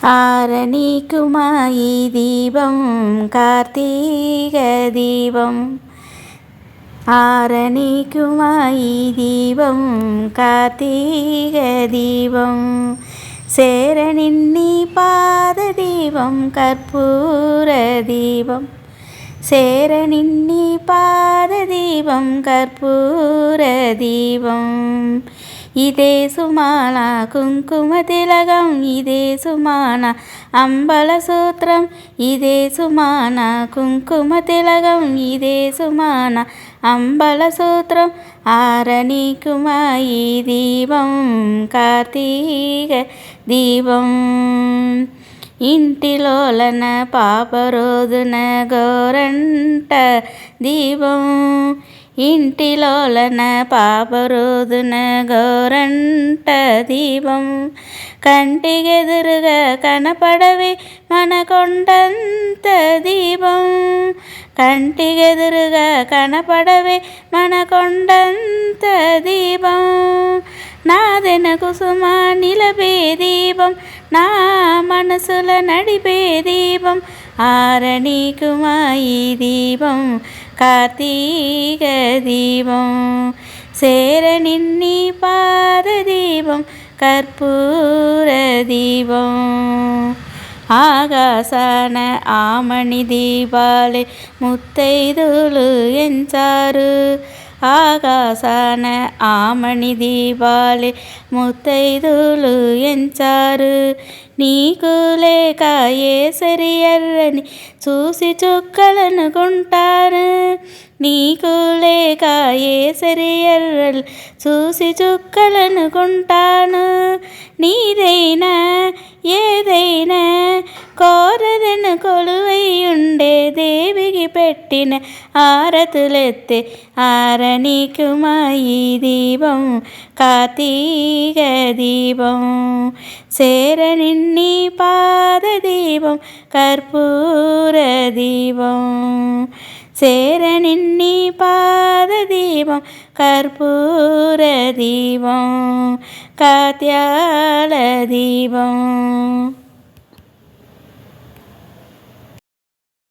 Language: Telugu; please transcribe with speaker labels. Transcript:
Speaker 1: ఆరనీకుమా ఈ దీపం కార్తీక దీపం. ఆరనీకుమా ఈ దీపం కార్తీక దీపం. సేరనిన్ని పాద దీపం కర్పూర దీపం. సేరనిన్ని పాద దీపం కర్పూర దీపం. ఇదే సుమాన కుంకుమ తిలకం. ఇదే సుమాన అంబల సూత్రం. ఇదే సుమాన కుంకుమ తిలకం. ఇదే సుమాన అంబల సూత్రం. ఆరనీకుమా ఈ దీపం కార్తీక దీపం. ఇంటిలోలన పాప రోజున గోరంట దీపం. ఇంటిలోలన పాప రోజున గోరంట దీపం. కంటికెదురుగా కనపడవి మన కొండంత దీపం. కంటికెదురుగా కనపడవి మన కొండంత దీపం. నాదెన కుసుమ నిలపే దీపం. నా మనసుల నడిపే దీపం. ఆరనీకుమా ఈ దీపం కార్తీక దీపం. సేరనిన్ని పాద దీపం కర్పూర దీపం. ఆకాశాన ఆమణి దీపాలే ముత్తైదులు ఎంచారు. ఆకాశాన ఆమణి దీపాలే ముత్తైదులు ఎంచారు. నీకు లేక ఏసరి ఎర్రని చూసి చుక్కలనుకుంటారు. నీకు లేక ఏసరి ఎర్రలు చూసి చుక్కలనుకుంటాను. నీదైనా ఏదైనా కోరదను కొలువై ఉండే దేవికి పెట్టిన ఆరతులెత్తే. ఆరనీకుమా ఈ దీపం కార్తీక దీపం. సేరనిన్ని పాద దీపం కర్పూర దీపం. సేరనిన్ని పాద దీపం కర్పూర దీపం. కాత్యాల దీపం.